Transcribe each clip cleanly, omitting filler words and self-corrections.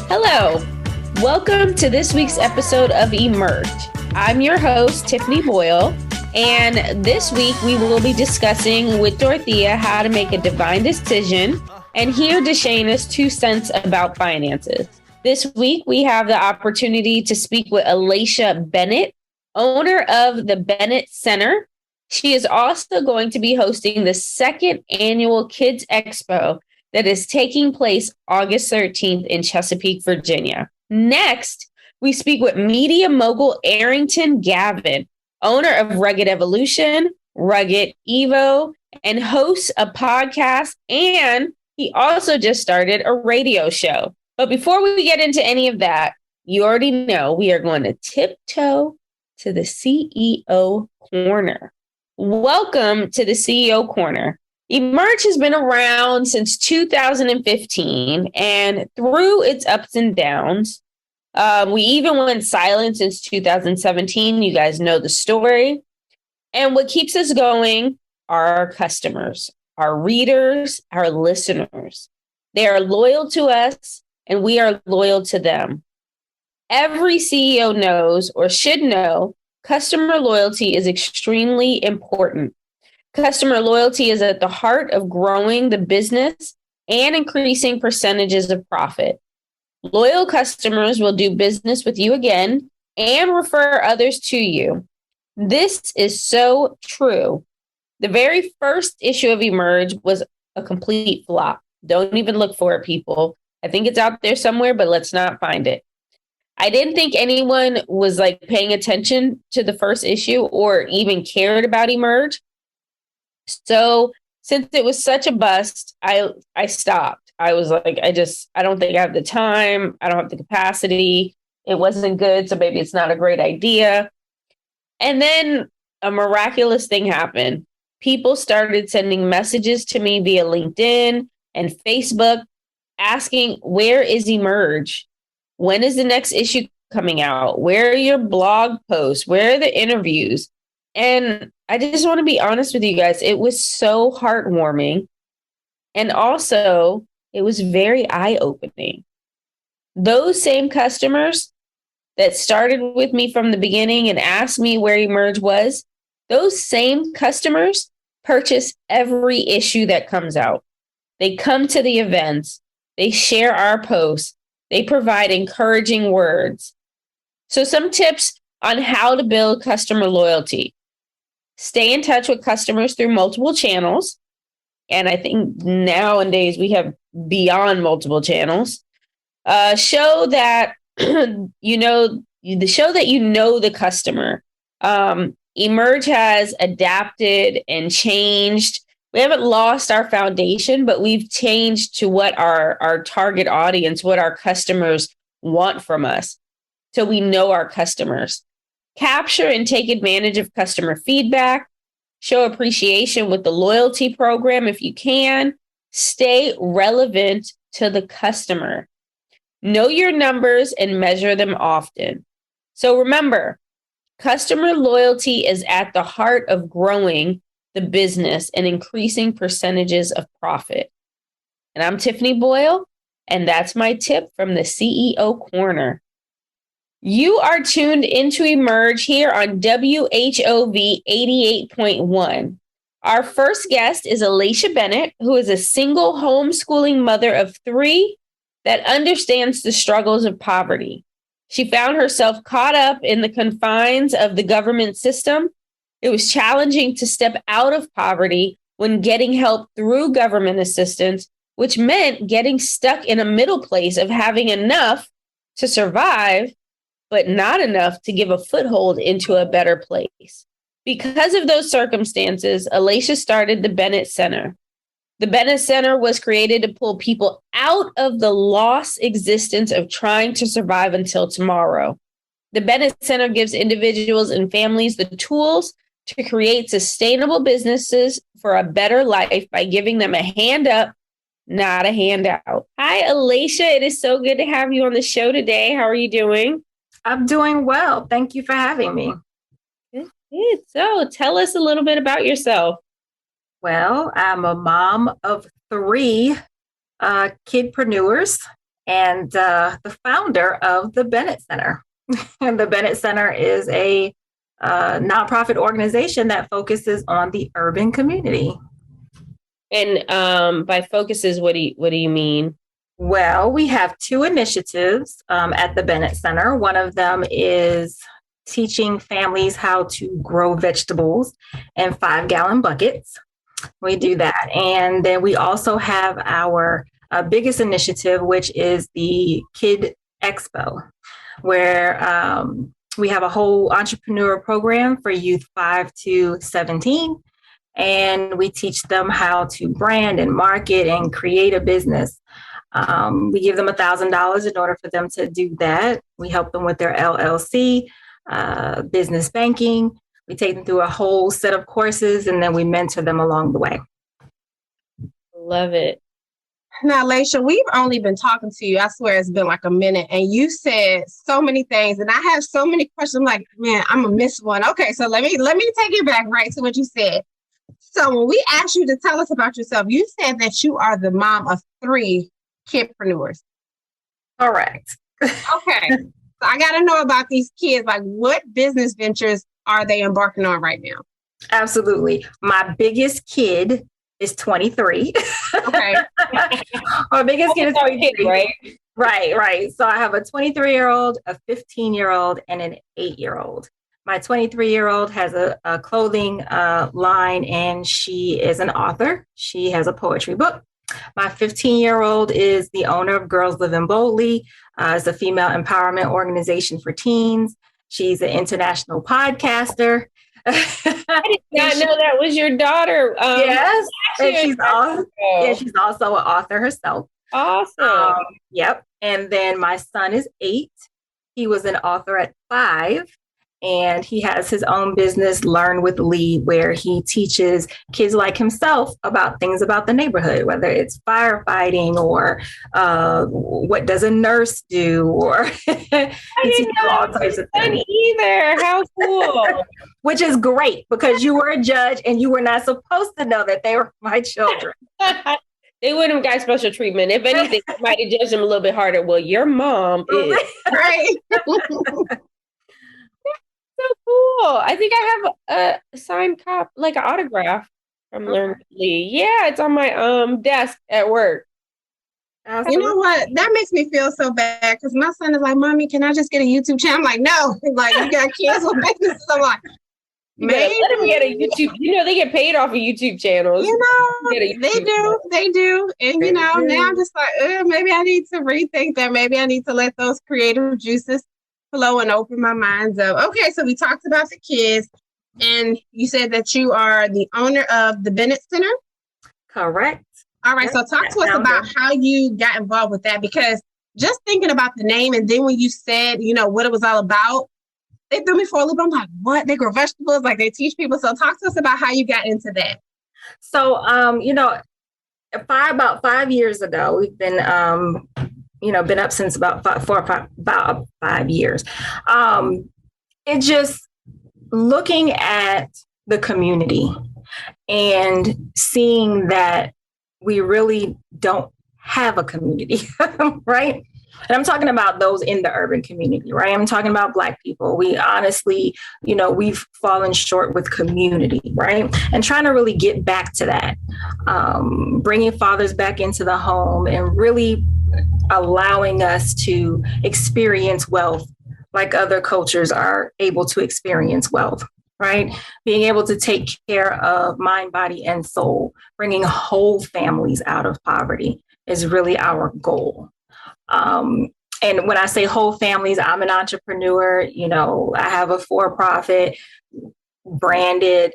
Hello, welcome to this week's episode of Emerge. I'm your host, Tiffany Boyle, and this week we will be discussing with Dorothea how to make a divine decision and hear Deshana's 2 cents about finances. This week we have the opportunity to speak with Alasha Bennett, owner of the Bennett Center. She is also going to be hosting the 2nd annual Kids Expo that is taking place August 13th in Chesapeake, Virginia. Next, we speak with media mogul Arrington Gavin, owner of Rugged Evolution, Rugged Evo, and hosts a podcast, and he also just started a radio show. But before we get into any of that, you already know we are going to tiptoe to the CEO Corner. Welcome to the CEO Corner. Emerge has been around since 2015, and through its ups and downs, we even went silent since 2017. You guys know the story. And what keeps us going are our customers, our readers, our listeners. They are loyal to us, and we are loyal to them. Every CEO knows or should know customer loyalty is extremely important. Customer loyalty is at the heart of growing the business and increasing percentages of profit. Loyal customers will do business with you again and refer others to you. This is so true. The very first issue of Emerge was a complete flop. Don't even look for it, people. I think it's out there somewhere, but let's not find it. I didn't think anyone was paying attention to the first issue or even cared about Emerge. So since it was such a bust, I stopped. I was like, I don't think I have the time. I don't have the capacity. It wasn't good. So maybe it's not a great idea. And then a miraculous thing happened. People started sending messages to me via LinkedIn and Facebook asking, where is Emerge? When is the next issue coming out? Where are your blog posts? Where are the interviews? And I just want to be honest with you guys. It was so heartwarming. And also, it was very eye-opening. Those same customers that started with me from the beginning and asked me where Emerge was, those same customers purchase every issue that comes out. They come to the events. They share our posts. They provide encouraging words. So some tips on how to build customer loyalty. Stay in touch with customers through multiple channels. And I think nowadays we have beyond multiple channels. Show that you know the customer. Emerge has adapted and changed. We haven't lost our foundation, but we've changed to what our target audience, what our customers want from us. So we know our customers. Capture and take advantage of customer feedback. Show appreciation with the loyalty program if you can. Stay relevant to the customer. Know your numbers and measure them often. So remember, customer loyalty is at the heart of growing the business and increasing percentages of profit. And I'm Tiffany Boyle, and that's my tip from the CEO Corner. You are tuned into Emerge here on WHOV 88.1. Our first guest is Alasha Bennett, who is a single homeschooling mother of 3 that understands the struggles of poverty. She found herself caught up in the confines of the government system. It was challenging to step out of poverty when getting help through government assistance, which meant getting stuck in a middle place of having enough to survive, but not enough to give a foothold into a better place. Because of those circumstances, Alasha started the Bennett Center. The Bennett Center was created to pull people out of the lost existence of trying to survive until tomorrow. The Bennett Center gives individuals and families the tools to create sustainable businesses for a better life by giving them a hand up, not a handout. Hi, Alasha. It is so good to have you on the show today. How are you doing? I'm doing well. Thank you for having me. Good. So tell us a little bit about yourself. Well, I'm a mom of 3 kidpreneurs, and the founder of the Bennett Center. And the Bennett Center is a nonprofit organization that focuses on the urban community. And by focuses, what do you mean? Well, we have two initiatives at the Bennett Center. One of them is teaching families how to grow vegetables in 5-gallon buckets. We do that. And then we also have our biggest initiative, which is the Kid Expo, where we have a whole entrepreneur program for youth 5 to 17. And we teach them how to brand and market and create a business. We give them $1,000 in order for them to do that. We help them with their LLC, business banking. We take them through a whole set of courses, and then we mentor them along the way. Love it. Now, Alasha, we've only been talking to you. I swear it's been like a minute, and you said so many things, and I have so many questions. I'm like, man, I'm gonna miss one. Okay, so let me take you back right to what you said. So when we asked you to tell us about yourself, you said that you are the mom of 3 kidpreneurs. Correct. Okay. So I got to know about these kids. Like, what business ventures are they embarking on right now? Absolutely. My biggest kid is 23. Okay. My biggest kid is 23. Right? Right. So I have a 23-year-old, a 15-year-old, and an 8-year-old. My 23-year-old has a clothing line, and she is an author. She has a poetry book. My 15-year-old is the owner of Girls Living Boldly. It's a female empowerment organization for teens. She's an international podcaster. I did not know that was your daughter. Yes, and she's also an author herself. Awesome. Yep. And then my son is 8. He was an author at 5. And he has his own business, Learn with Lee, where he teaches kids like himself about things about the neighborhood, whether it's firefighting or what does a nurse do, or I didn't know all types of things either. How cool! Which is great because you were a judge and you were not supposed to know that they were my children. They wouldn't have got special treatment. If anything, you might have judged them a little bit harder. Well, your mom is right. So cool. I think I have a signed copy, like an autograph from Learn with Lee. Yeah, it's on my desk at work. You know what? That makes me feel so bad because my son is like, Mommy, can I just get a YouTube channel? I'm like, no. Like, you got kids with businesses. I'm like, maybe. Let them get a YouTube. You know, they get paid off of YouTube channels. You know, they do. And, you know, now I'm just like, maybe I need to rethink that. Maybe I need to let those creative juices flow and open my minds up. Okay, so we talked about the kids, and you said that you are the owner of the Bennett Center? Correct. All right, so talk to us about how you got involved with that, because just thinking about the name, and then when you said, you know, what it was all about, they threw me for a loop. I'm like, what? They grow vegetables? Like, they teach people? So talk to us about how you got into that. So, you know, about 5 years ago, we've been been up since about 5 years. It just looking at the community and seeing that we really don't have a community, right? And I'm talking about those in the urban community, right? I'm talking about Black people. We honestly, you know, we've fallen short with community, right? And trying to really get back to that, bringing fathers back into the home and really allowing us to experience wealth like other cultures are able to experience wealth, right? Being able to take care of mind, body, and soul, bringing whole families out of poverty is really our goal. And when I say whole families, I'm an entrepreneur. You know, I have a for-profit, branded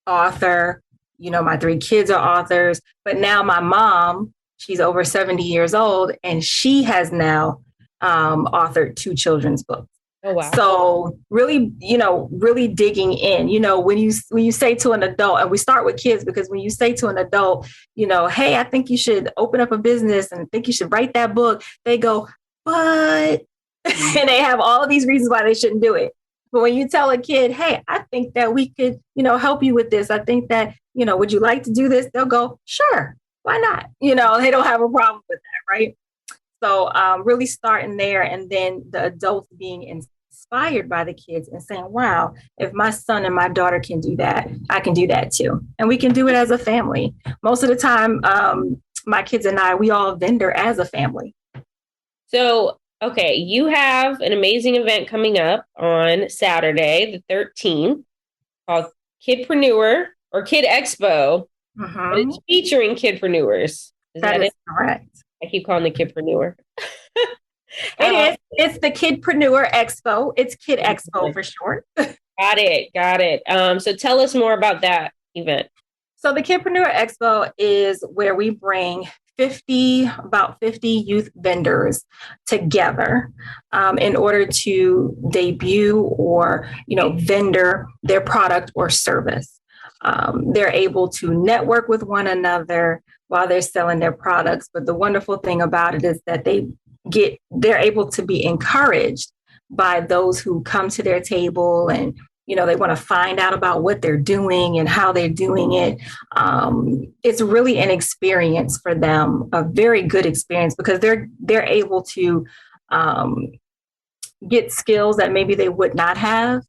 author. You know, my 3 kids are authors. But now my mom, she's over 70 years old, and she has now authored 2 children's books. Oh, wow. So really, you know, really digging in, you know, when you say to an adult, and we start with kids, because when you say to an adult, you know, hey, I think you should open up a business and I think you should write that book, they go, but, and they have all of these reasons why they shouldn't do it. But when you tell a kid, hey, I think that we could, you know, help you with this. I think that, you know, would you like to do this? They'll go, sure, why not? You know, they don't have a problem with that, right? So really starting there, and then the adults being inspired by the kids and saying, wow, if my son and my daughter can do that, I can do that too. And we can do it as a family. Most of the time, my kids and I, we all vendor as a family. So, okay, you have an amazing event coming up on Saturday, the 13th, called Kidpreneur or Kid Expo. Mm-hmm. It's featuring kidpreneurs. That is correct. I keep calling it Kidpreneur. It is. It's the Kidpreneur Expo. It's Kid Expo for short. Got it. So tell us more about that event. So the Kidpreneur Expo is where we bring about 50 youth vendors together in order to debut or, vendor their product or service. They're able to network with one another while they're selling their products. But the wonderful thing about it is that they're able to be encouraged by those who come to their table, and they want to find out about what they're doing and how they're doing it. It's really an experience for them, a very good experience, because they're able to get skills that maybe they would not have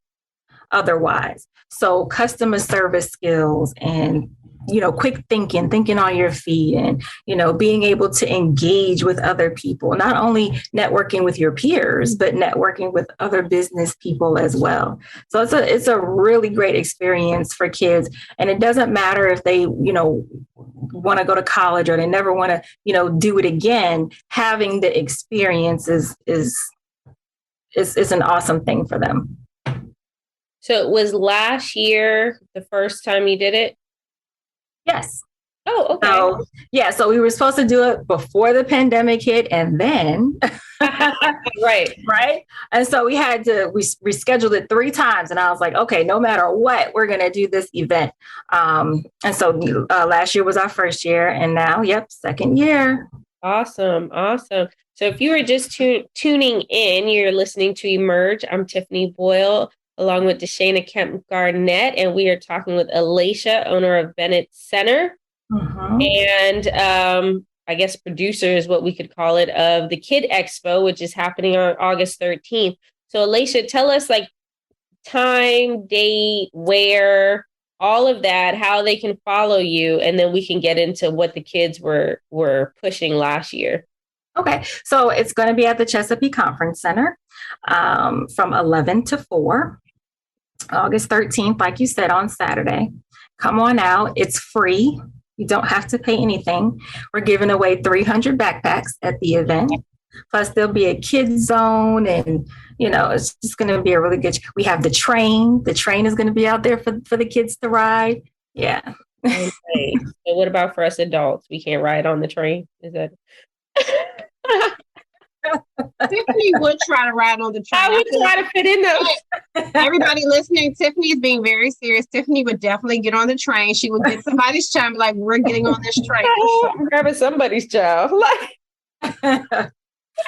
otherwise. So customer service skills and quick thinking on your feet, and, being able to engage with other people, not only networking with your peers, but networking with other business people as well. So it's a really great experience for kids. And it doesn't matter if they, want to go to college or they never want to, do it again. Having the experience is an awesome thing for them. So it was last year, the first time you did it? Yes. Oh, okay. So we were supposed to do it before the pandemic hit, and then right. And so we rescheduled it 3 times, and I was like, okay, no matter what, we're going to do this event. And so last year was our first year, and now, second year. Awesome. So if you were just tuning in, you're listening to Emerge. I'm Tiffany Boyle, along with Deshana Kemp Garnett, and we are talking with Alasha, owner of Bennett Center, and I guess producer is what we could call it, of the Kid Expo, which is happening on August 13th. So Alasha, tell us time, date, where, all of that, how they can follow you, and then we can get into what the kids were pushing last year. Okay, so it's going to be at the Chesapeake Conference Center from 11 to 4. August 13th, like you said, on Saturday. Come on out. It's free. You don't have to pay anything. We're giving away 300 backpacks at the event. Plus, there'll be a kids zone, and, it's just going to be a really good. We have the train. The train is going to be out there for the kids to ride. Yeah. Okay. So what about for us adults? We can't ride on the train? Is that... Tiffany would try to ride on the train. I would try to fit in those. Everybody listening, Tiffany is being very serious. Tiffany would definitely get on the train. She would get somebody's child and be like, we're getting on this train. I'm grabbing somebody's child.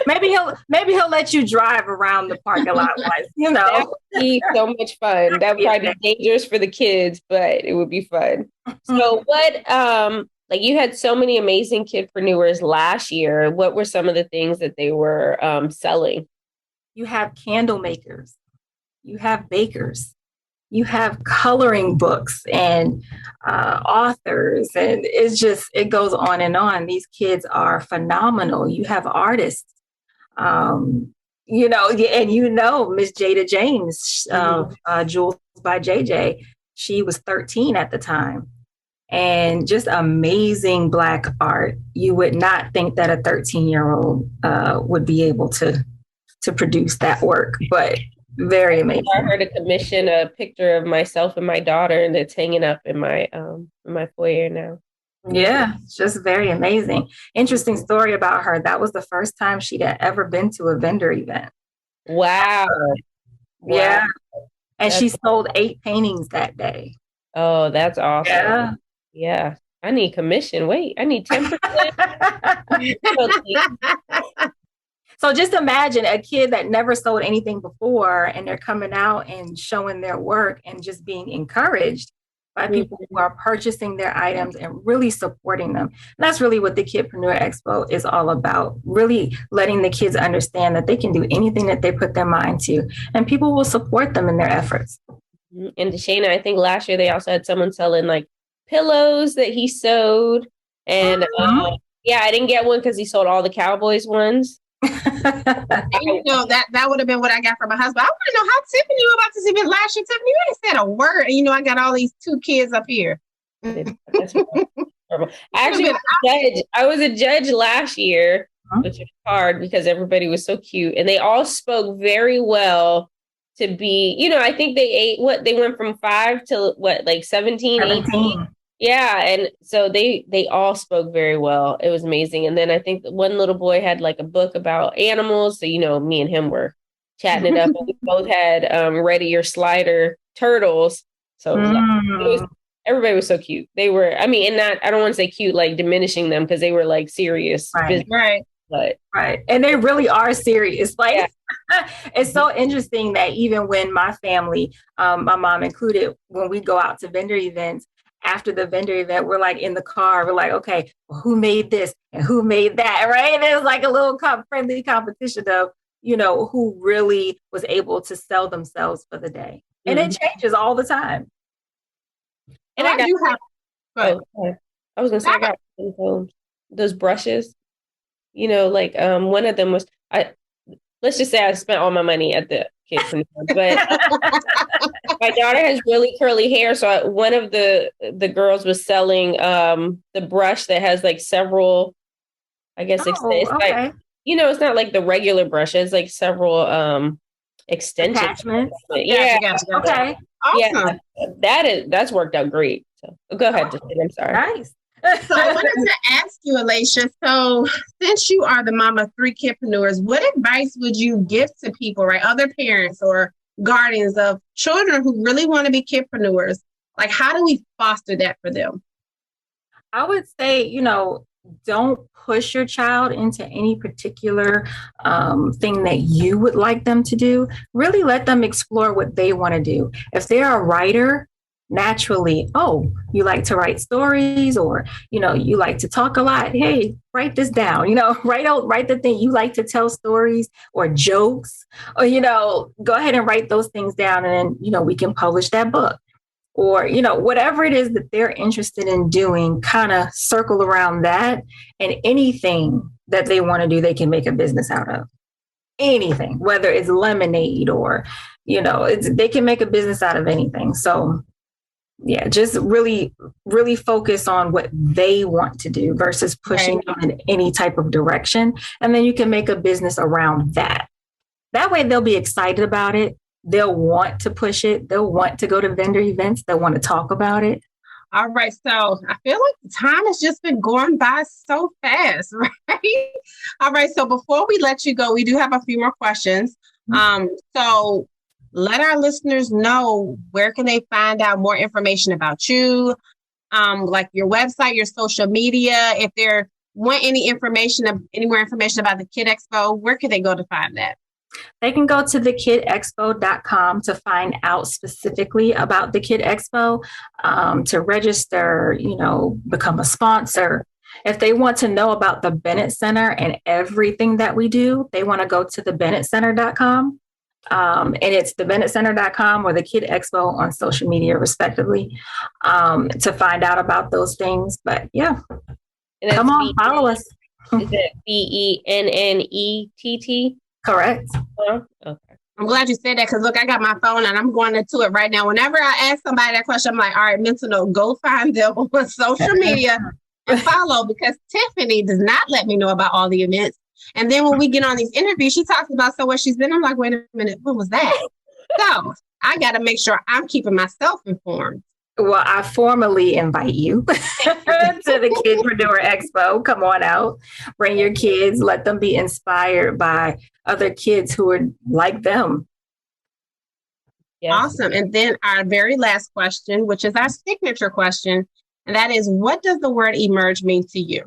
Maybe he'll let you drive around the parking lot once, That would be so much fun. That would probably be dangerous for the kids, but it would be fun. So what, you had so many amazing kidpreneurs last year. What were some of the things that they were selling? You have candle makers, you have bakers, you have coloring books and authors, and it goes on and on. These kids are phenomenal. You have artists, and Miss Jada James, Jewels by JJ. She was 13 at the time. And just amazing Black art. You would not think that a 13-year-old would be able to produce that work, but very amazing. I heard to commission a picture of myself and my daughter, and it's hanging up in my foyer now. Yeah, it's just very amazing. Interesting story about her. That was the first time she'd ever been to a vendor event. Wow. Yeah. And she sold 8 paintings that day. Oh, that's awesome. Yeah. Yeah. I need commission. Wait, I need 10%. So just imagine a kid that never sold anything before, and they're coming out and showing their work and just being encouraged. by people who are purchasing their items and really supporting them. And that's really what the Kidpreneur Expo is all about, really letting the kids understand that they can do anything that they put their mind to, and people will support them in their efforts. And Deshana, I think last year they also had someone selling like pillows that he sewed. And yeah, I didn't get one because he sold all the Cowboys ones. You know, that would have been what I got from my husband. I want to know how Tiffany was about to see me last year. Tiffany, you ain't said a word. And, you know, I got all these 2 kids up here. That's horrible. Actually, I was a judge last year, which was hard because everybody was so cute. And they all spoke very well to be, you know, I think they went from 5 to like 17, 18. Yeah. And so they all spoke very well. It was amazing. And then I think one little boy had like a book about animals. So, you know, me and him were chatting it up. And we both had Ready Your Slider turtles. So everybody was so cute. They were, I mean, and not, I don't want to say cute, like diminishing them because they were like serious. Right. And they really are serious. Like, it's so interesting that even when my family, my mom included, when we go out to vendor events, after the vendor event, we're like in the car, we're like, okay, well, who made this and who made that, right? And it was like a little friendly competition of, you know, who really was able to sell themselves for the day. And it changes all the time. And I do have, I was going to say, I got those brushes, you know, like one of them was, let's just say I spent all my money at the Kidpreneur, but my daughter has really curly hair. So one of the girls was selling the brush that has like several, I guess, like, you know, it's not like the regular brush. It's like several extensions. Attachments. Yeah. Okay. Awesome. Yeah, that's worked out great. So go ahead, I'm sorry. Nice. So I wanted to ask you, Alasha, so since you are the mom of 3 kidpreneurs, what advice would you give to people, right? Other parents or guardians of children who really want to be kidpreneurs? Like, how do we foster that for them? I would say, you know, don't push your child into any particular thing that you would like them to do. Really let them explore what they want to do. If they're a writer, naturally, oh, you like to write stories, or, you know, you like to talk a lot. Hey, write this down, you know, write the thing you like to tell stories or jokes, or, you know, go ahead and write those things down. And then, you know, we can publish that book, or, you know, whatever it is that they're interested in doing, kind of circle around that, and anything that they want to do, they can make a business out of. Anything, whether it's lemonade or, you know, they can make a business out of anything. So yeah, just really, really focus on what they want to do versus pushing them in any type of direction. And then you can make a business around that. That way they'll be excited about it. They'll want to push it. They'll want to go to vendor events. They'll want to talk about it. All right. So I feel like the time has just been going by so fast, right? All right. So before we let you go, we do have a few more questions. So let our listeners know, where can they find out more information about you, like your website, your social media. If they want any more information about the Kid Expo, where can they go to find that? They can go to thekidexpo.com to find out specifically about the Kid Expo, to register, you know, become a sponsor. If they want to know about the Bennett Center and everything that we do, they want to go to thebennettcenter.com. And it's thebennettcenter.com or the Kid Expo on social media, respectively, to find out about those things. But yeah, come on, follow us. Is it BENNETT? Correct. Okay. I'm glad you said that, because look, I got my phone and I'm going into it right now. Whenever I ask somebody that question, I'm like, all right, mental note, go find them on social media and follow, because Tiffany does not let me know about all the events. And then when we get on these interviews, she talks about where she's been. I'm like, wait a minute, what was that? So I got to make sure I'm keeping myself informed. Well, I formally invite you to the Kidpreneur Expo. Come on out, bring your kids, let them be inspired by other kids who are like them. Yes. Awesome. And then our very last question, which is our signature question, and that is, what does the word emerge mean to you?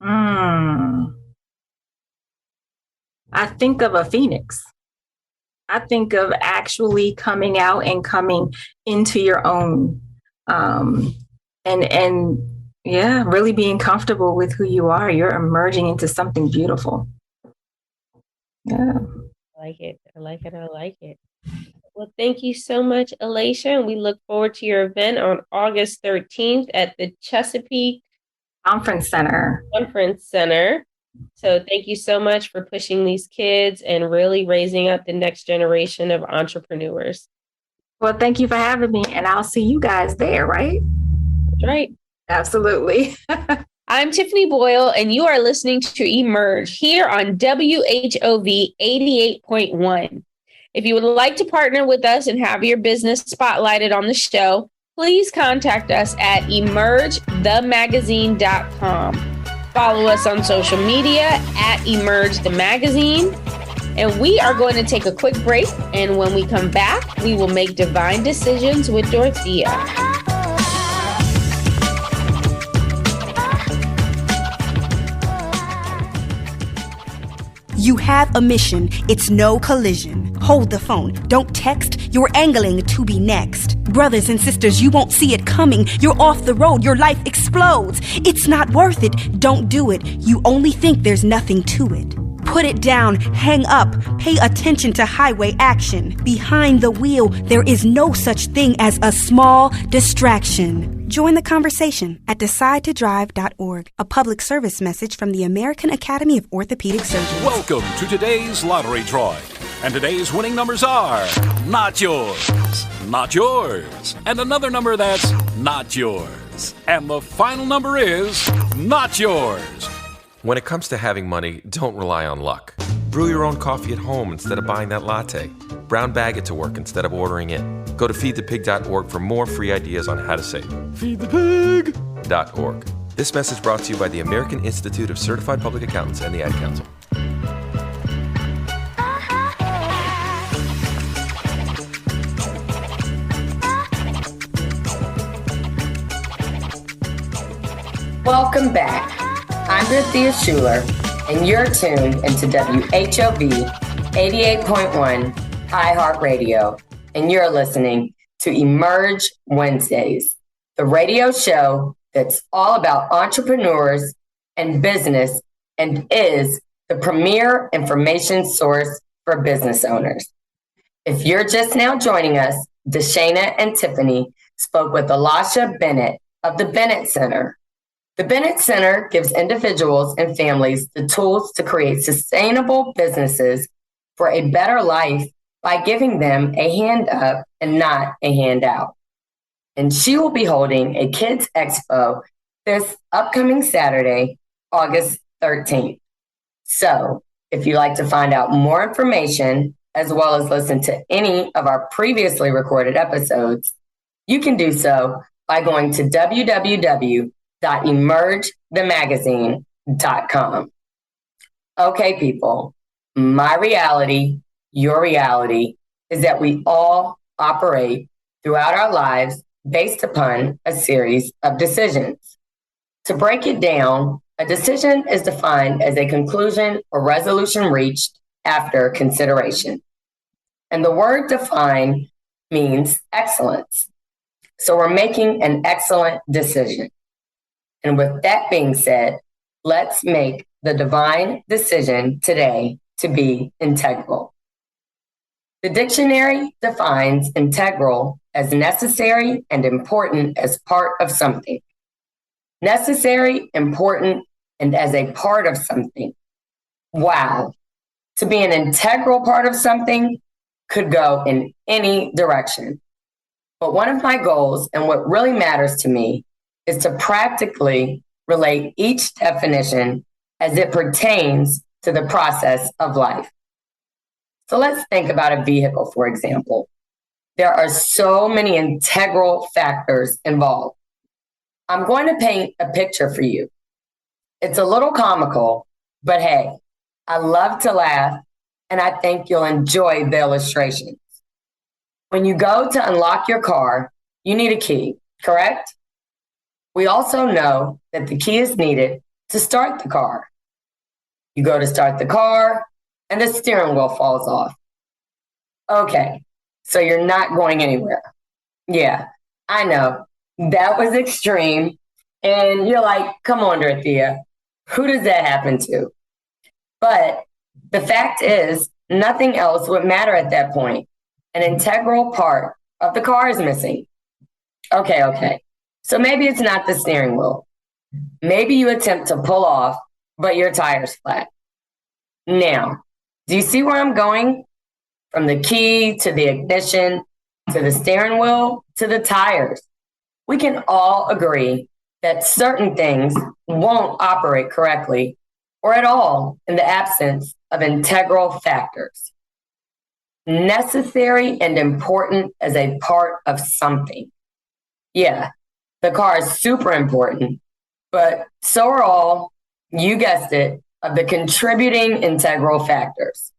I think of a phoenix. I think of actually coming out and coming into your own, And yeah, really being comfortable with who you are. You're emerging into something beautiful. Yeah. I like it. I like it. I like it. Well, thank you so much, Alasha. And we look forward to your event on August 13th at the Chesapeake Conference Center. So thank you so much for pushing these kids and really raising up the next generation of entrepreneurs. Well, thank you for having me. And I'll see you guys there, right? That's right. Absolutely. I'm Tiffany Boyle, and you are listening to Emerge here on WHOV 88.1. If you would like to partner with us and have your business spotlighted on the show, please contact us at emergethemagazine.com. Follow us on social media at Emerge the Magazine. And we are going to take a quick break. And when we come back, we will make divine decisions with Dorothea. You have a mission. It's no collision. Hold the phone. Don't text. You're angling to be next. Brothers and sisters, you won't see it coming. You're off the road. Your life explodes. It's not worth it. Don't do it. You only think there's nothing to it. Put it down, hang up, pay attention to highway action. Behind the wheel, there is no such thing as a small distraction. Join the conversation at decidetodrive.org, a public service message from the American Academy of Orthopedic Surgeons. Welcome to today's lottery drawing. And today's winning numbers are not yours, not yours, and another number that's not yours. And the final number is not yours. When it comes to having money, don't rely on luck. Brew your own coffee at home instead of buying that latte. Brown bag it to work instead of ordering it. Go to feedthepig.org for more free ideas on how to save. Feedthepig.org. This message brought to you by the American Institute of Certified Public Accountants and the Ad Council. Welcome back. I'm Dorothea Schuler, and you're tuned into WHOV 88.1 iHeartRadio, and you're listening to Emerge Wednesdays, the radio show that's all about entrepreneurs and business and is the premier information source for business owners. If you're just now joining us, Deshana and Tiffany spoke with Alasha Bennett of the Bennett Center. The Bennett Center gives individuals and families the tools to create sustainable businesses for a better life by giving them a hand up and not a handout. And she will be holding a Kids Expo this upcoming Saturday, August 13th. So if you'd like to find out more information, as well as listen to any of our previously recorded episodes, you can do so by going to www.emergethemagazine.com. Okay, people, my reality, your reality, is that we all operate throughout our lives based upon a series of decisions. To break it down, a decision is defined as a conclusion or resolution reached after consideration. And the word define means excellence. So we're making an excellent decision. And with that being said, let's make the divine decision today to be integral. The dictionary defines integral as necessary and important as part of something. Necessary, important, and as a part of something. Wow. To be an integral part of something could go in any direction. But one of my goals and what really matters to me is to practically relate each definition as it pertains to the process of life. So let's think about a vehicle, for example. There are so many integral factors involved. I'm going to paint a picture for you. It's a little comical, but hey, I love to laugh, and I think you'll enjoy the illustrations. When you go to unlock your car, you need a key, correct? We also know that the key is needed to start the car. You go to start the car, and the steering wheel falls off. Okay, so you're not going anywhere. Yeah, I know. That was extreme. And you're like, come on, Dorothea, who does that happen to? But the fact is, nothing else would matter at that point. An integral part of the car is missing. Okay. So maybe it's not the steering wheel. Maybe you attempt to pull off, but your tire's flat. Now, do you see where I'm going? From the key to the ignition, to the steering wheel, to the tires. We can all agree that certain things won't operate correctly or at all in the absence of integral factors. Necessary and important as a part of something. Yeah, the car is super important, but so are all, you guessed it, of the contributing integral factors.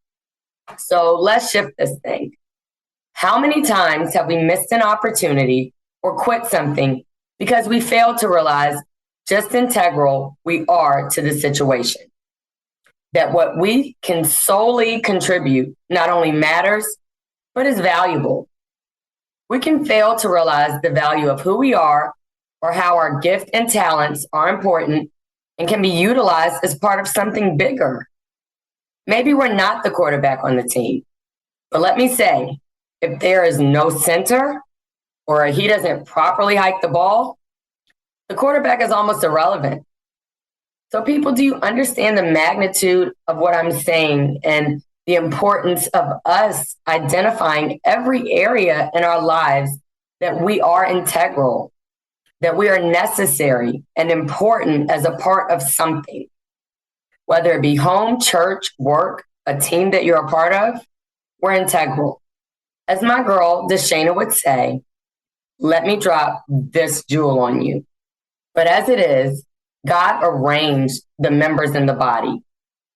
So let's shift this thing. How many times have we missed an opportunity or quit something because we failed to realize just integral we are to the situation? That what we can solely contribute not only matters, but is valuable. We can fail to realize the value of who we are or how our gift and talents are important and can be utilized as part of something bigger. Maybe we're not the quarterback on the team, but let me say, if there is no center or he doesn't properly hike the ball, the quarterback is almost irrelevant. So people, do you understand the magnitude of what I'm saying and the importance of us identifying every area in our lives that we are integral, that we are necessary and important as a part of something, whether it be home, church, work, a team that you're a part of, we're integral. As my girl, Deshana, would say, let me drop this jewel on you. But as it is, God arranged the members in the body,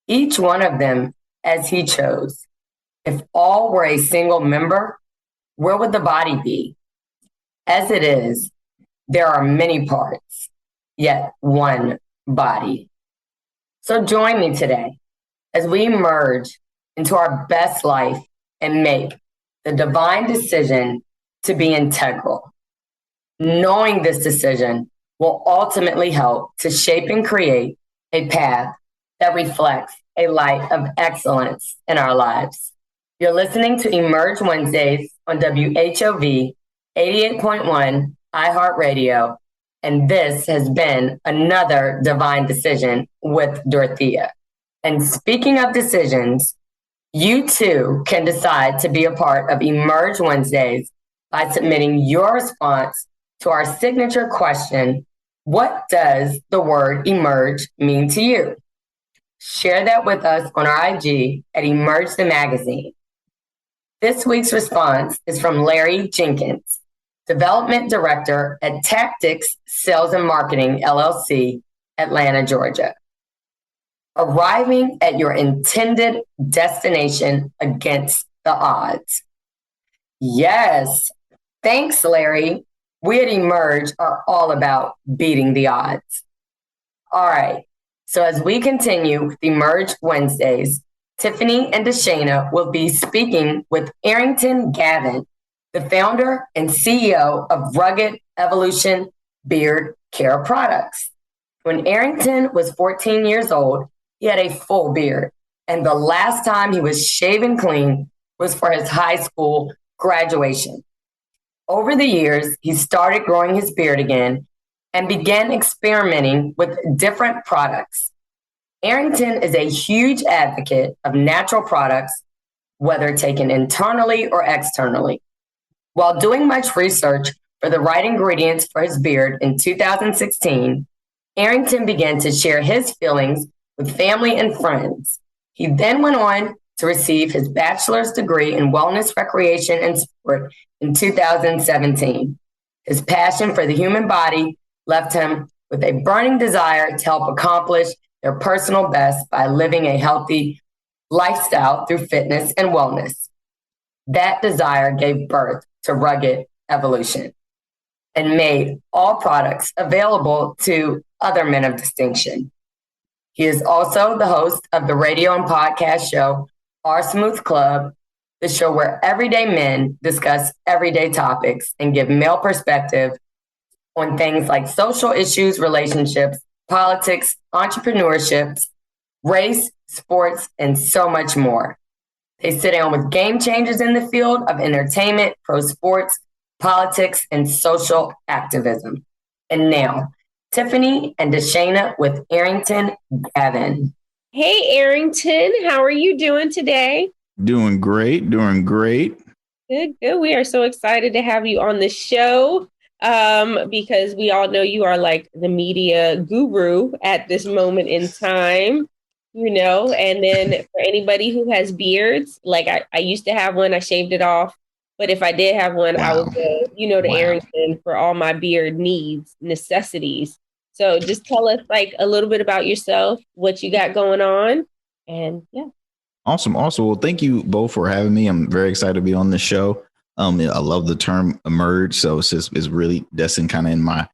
each one of them as he chose. If all were a single member, where would the body be? As it is, there are many parts, yet one body. So join me today as we emerge into our best life and make the divine decision to be integral. Knowing this decision will ultimately help to shape and create a path that reflects a light of excellence in our lives. You're listening to Emerge Wednesdays on WHOV 88.1 iHeartRadio, and this has been another divine decision with Dorothea. And speaking of decisions, you too can decide to be a part of Emerge Wednesdays by submitting your response to our signature question, what does the word emerge mean to you? Share that with us on our IG at Emerge the Magazine. This week's response is from Larry Jenkins, Development Director at Tactics Sales and Marketing, LLC, Atlanta, Georgia. Arriving at your intended destination against the odds. Yes, thanks, Larry. We at Emerge are all about beating the odds. All right, so as we continue with Emerge Wednesdays, Tiffany and Deshana will be speaking with Arrington Gavin, the founder and CEO of Rugged Evolution Beard Care Products. When Arrington was 14 years old, he had a full beard, and the last time he was shaven clean was for his high school graduation. Over the years, he started growing his beard again and began experimenting with different products. Arrington is a huge advocate of natural products, whether taken internally or externally. While doing much research for the right ingredients for his beard in 2016, Arrington began to share his feelings with family and friends. He then went on to receive his bachelor's degree in wellness, recreation, and sport in 2017. His passion for the human body left him with a burning desire to help accomplish their personal best by living a healthy lifestyle through fitness and wellness. That desire gave birth to Rugged Evolution and made all products available to other men of distinction. He is also the host of the radio and podcast show, Our Smooth Club, the show where everyday men discuss everyday topics and give male perspective on things like social issues, relationships, politics, entrepreneurship, race, sports, and so much more. They sit down with game changers in the field of entertainment, pro sports, politics, and social activism. And now, Tiffany and Deshana with Arrington, Gavin. Hey, Arrington, how are you doing today? Doing great. Good. We are so excited to have you on the show because we all know you are like the media guru at this moment in time, and then for anybody who has beards, like I used to have one, I shaved it off. But if I did have one, I would go, to Arrington for all my beard necessities. So just tell us like a little bit about yourself, what you got going on. And yeah. Awesome. Well, thank you both for having me. I'm very excited to be on this show. I love the term emerge. So it's really destined kind of in my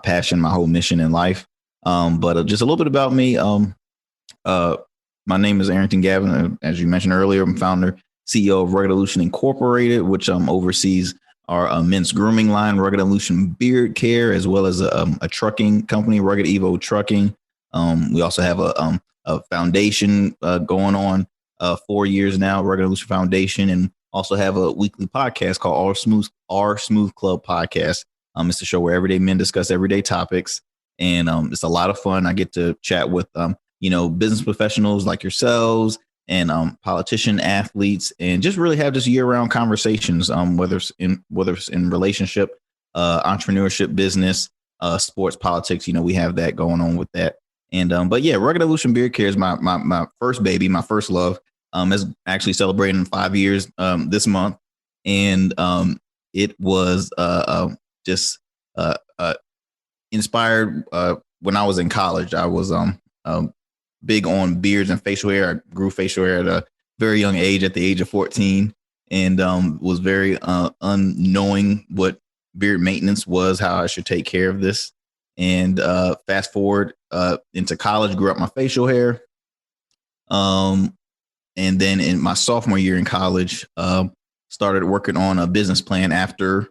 passion, my whole mission in life. But just a little bit about me. My name is Arrington Gavin. As you mentioned earlier, I'm founder, CEO of Rugged Evolution Incorporated, which oversees our men's grooming line, Rugged Evolution Beard Care, as well as a trucking company, Rugged Evo Trucking. We also have a foundation going on 4 years now, Rugged Evolution Foundation, and also have a weekly podcast called Our Smooth Club Podcast. It's a show where everyday men discuss everyday topics, and it's a lot of fun. I get to chat with business professionals like yourselves and politician athletes, and just really have just year-round conversations, whether it's in relationship, entrepreneurship, business, sports, politics. We have that going on with that. And but yeah, Rugged Evolution Beard Care is my first baby, my first love. Is actually celebrating 5 years this month, and it was just inspired when I was in college. I was big on beards and facial hair. I grew facial hair at a very young age, at the age of 14, and was very unknowing what beard maintenance was, how I should take care of this. And fast forward into college, grew up my facial hair. And then in my sophomore year in college, started working on a business plan after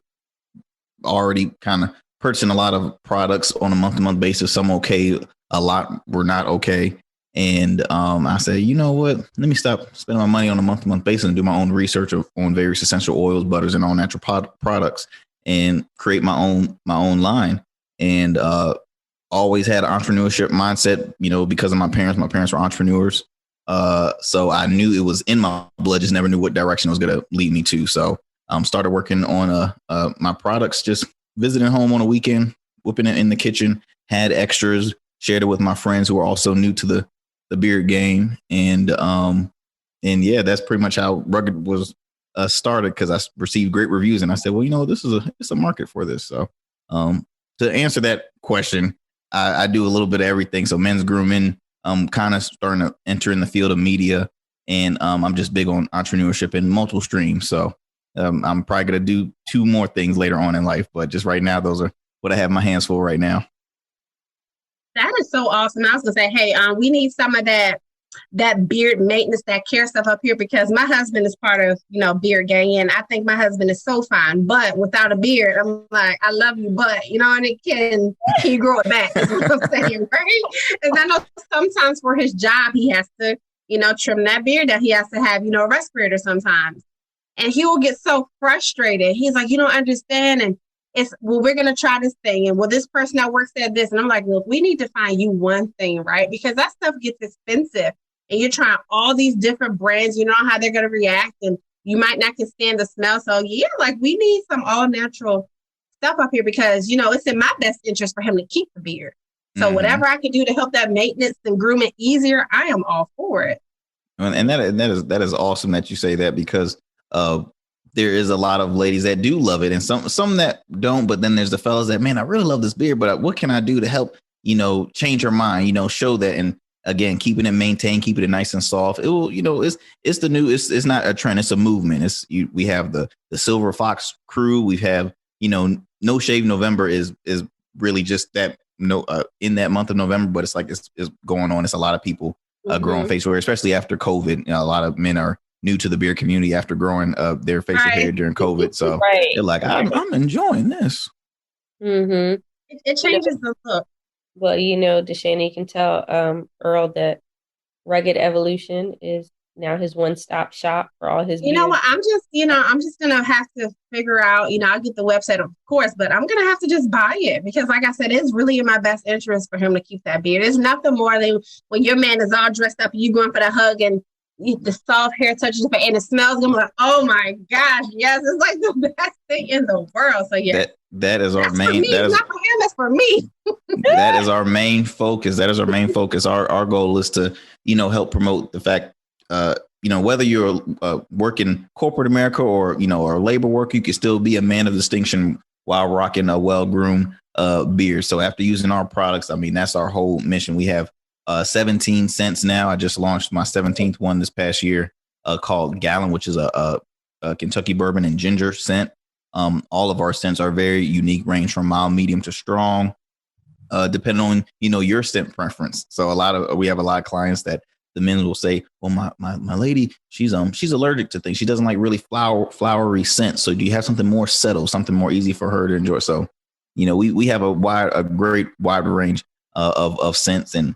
already kind of purchasing a lot of products on a month-to-month basis. Some okay, a lot were not okay. And I said, you know what? Let me stop spending my money on a month-to-month basis and do my own research on various essential oils, butters, and all natural products, and create my own line. And always had an entrepreneurship mindset, because of my parents. My parents were entrepreneurs. So I knew it was in my blood, just never knew what direction it was going to lead me to. So started working on my products, just visiting home on a weekend, whipping it in the kitchen, had extras, shared it with my friends who were also new to the beard game. And yeah, that's pretty much how Rugged was started, because I received great reviews, and I said, well, it's a market for this. So to answer that question, I do a little bit of everything. So men's grooming, kind of starting to enter in the field of media, and I'm just big on entrepreneurship in multiple streams. So I'm probably going to do 2 more things later on in life, but just right now, those are what I have my hands full right now. That is so awesome. I was going to say, hey, we need some of that beard maintenance, that care stuff up here, because my husband is part of, beard gang, and I think my husband is so fine, but without a beard, I'm like, I love you, but, and can you grow it back? Is what I'm saying, right? And I know sometimes for his job, he has to, trim that beard, that he has to have, a respirator sometimes. And he will get so frustrated. He's like, you don't understand. And it's, well, we're going to try this thing. And well, this person at work said this. And I'm like, look, we need to find you one thing, right? Because that stuff gets expensive. And you're trying all these different brands, you know how they're going to react, and you might not can stand the smell. So yeah, like we need some all natural stuff up here, because, it's in my best interest for him to keep the beard. So whatever I can do to help that maintenance and grooming easier, I am all for it. And that is awesome that you say that, because there is a lot of ladies that do love it, and some that don't. But then there's the fellas that, man, I really love this beard, but what can I do to help, change her mind, show that. And again, keeping it maintained, keeping it nice and soft. It will, it's the new, it's not a trend, it's a movement. We have the Silver Fox crew. We have, No Shave November is really just that, in that month of November, but it's like, it's going on. It's a lot of people growing facial hair, especially after COVID. A lot of men are new to the beard community after growing their facial hair during COVID. So they're like, I'm enjoying this. Mm-hmm. It changes the look. Well, Deshana, you can tell Earl that Rugged Evolution is now his one-stop shop for all his You know beard. what? I'm just gonna have to figure out, I'll get the website, of course, but I'm gonna have to just buy it because, like I said, it's really in my best interest for him to keep that beard. There's nothing more than when your man is all dressed up and you going for the hug and the soft hair touches your face and it smells good. I'm like, oh my gosh, yes, it's like the best thing in the world. So yeah, that is our main. That is not for him. That's for me. That is our main focus. Our goal is to, help promote the fact, whether you're working corporate America or, or labor work, you can still be a man of distinction while rocking a well-groomed beard. So after using our products, that's our whole mission. We have 17 scents now. I just launched my 17th one this past year called Gallon, which is a Kentucky bourbon and ginger scent. All of our scents are very unique, range from mild, medium to strong, depending on, your scent preference. So we have a lot of clients that the men will say, well, my lady, she's allergic to things. She doesn't like really flowery scents. So do you have something more settled, something more easy for her to enjoy? So, we have a great wide range of scents and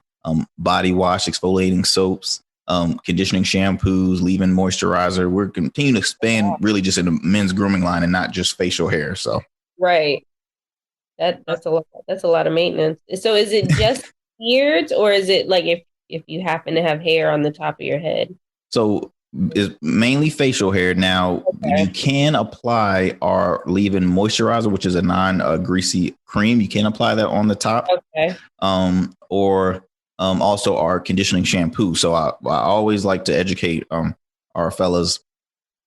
body wash, exfoliating soaps, conditioning shampoos, leave-in moisturizer. We're continuing to expand really just in the men's grooming line and not just facial hair. So right. That's a lot of maintenance. So is it just beards, or is it like if you happen to have hair on the top of your head? So it's mainly facial hair. Now, you can apply our leave-in moisturizer, which is a non-greasy cream. You can apply that on the top. Okay. Or also our conditioning shampoo. So I always like to educate our fellas,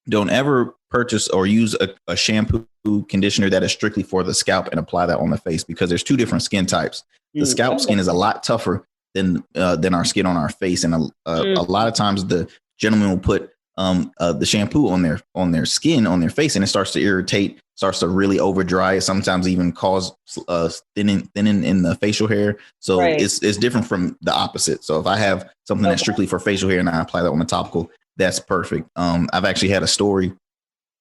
don't ever purchase or use a shampoo conditioner that is strictly for the scalp and apply that on the face, because there's two different skin types. The scalp skin is a lot tougher than our skin on our face. And a lot of times the gentleman will put the shampoo on their skin, on their face, and it starts to irritate, starts to really over dry it, sometimes even cause thinning in the facial hair. So it's different from the opposite. So if I have something that's strictly for facial hair and I apply that on the topical, that's perfect. I've actually had a story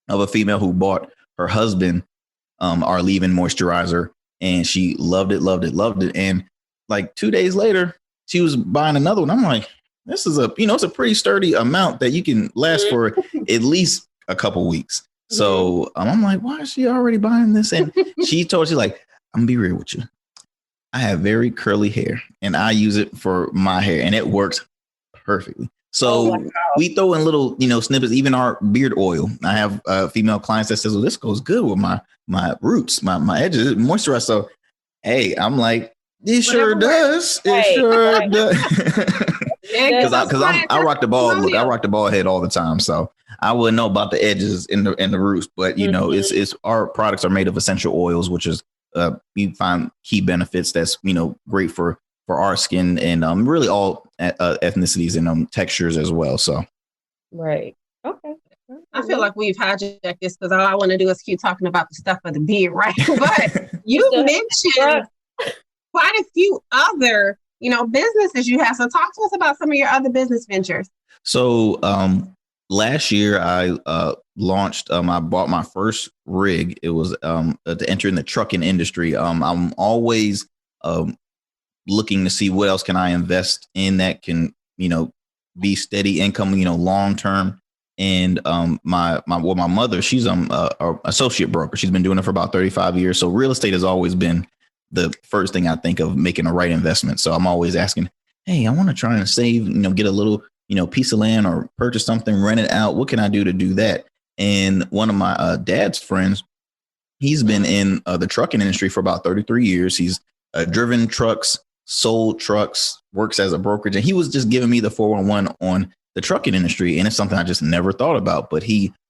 of a female who bought her husband our leave-in moisturizer, and she loved it. And like 2 days later, she was buying another one. I'm like, this is it's a pretty sturdy amount that you can last for at least a couple weeks. So I'm like, why is she already buying this? And she's like, I'm gonna be real with you. I have very curly hair and I use it for my hair and it works perfectly. So we throw in little, snippets, even our beard oil. I have female clients that says, well, this goes good with my roots, my edges, moisturize. So, hey, I'm like, it sure does. It sure does. Because I rock the ball. Look, I rock the ball head all the time. So I wouldn't know about the edges and the roots, but it's our products are made of essential oils, which is we find key benefits that's great for our skin and really all ethnicities and textures as well. So right. Okay. I feel like we've hijacked this because all I want to do is keep talking about the stuff of the beard, right? But you mentioned quite a few other businesses you have. So talk to us about some of your other business ventures. So last year I launched, I bought my first rig. It was to enter in the trucking industry. I'm always looking to see what else can I invest in that can, be steady income, long term. And my mother, she's a associate broker. She's been doing it for about 35 years. So real estate has always been the first thing I think of making a right investment. So I'm always asking, hey, I want to try and save, get a little, piece of land or purchase something, rent it out. What can I do to do that? And one of my dad's friends, he's been in the trucking industry for about 33 years. He's driven trucks, sold trucks, works as a brokerage. And he was just giving me the 411 on the trucking industry. And it's something I just never thought about. But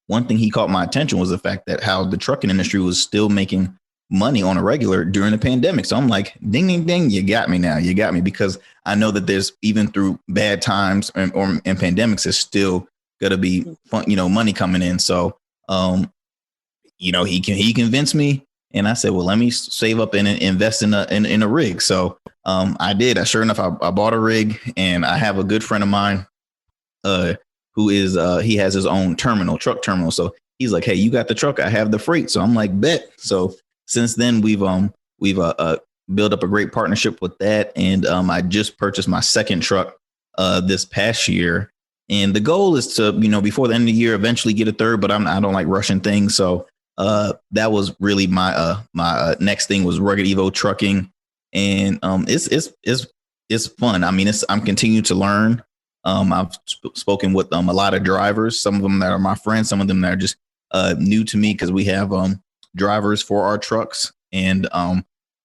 one thing he caught my attention was the fact that how the trucking industry was still making money on a regular during the pandemic. So I'm like, ding, ding, ding, you got me now. You got me, because I know that there's, even through bad times and pandemics, there's still going to be fun, money coming in. So, he convinced me, and I said, well, let me save up and invest in a rig. So I did. Sure enough, I bought a rig, and I have a good friend of mine who is he has his own truck terminal. So he's like, hey, you got the truck, I have the freight. So I'm like, bet. So since then we've built up a great partnership with that. And I just purchased my second truck this past year. And the goal is to, before the end of the year, eventually get a third, but I don't like rushing things. So that was really my next thing was Rugged Evo trucking. And it's fun. I mean, I'm continuing to learn. I've spoken with a lot of drivers, some of them that are my friends, some of them that are just new to me because we have drivers for our trucks. And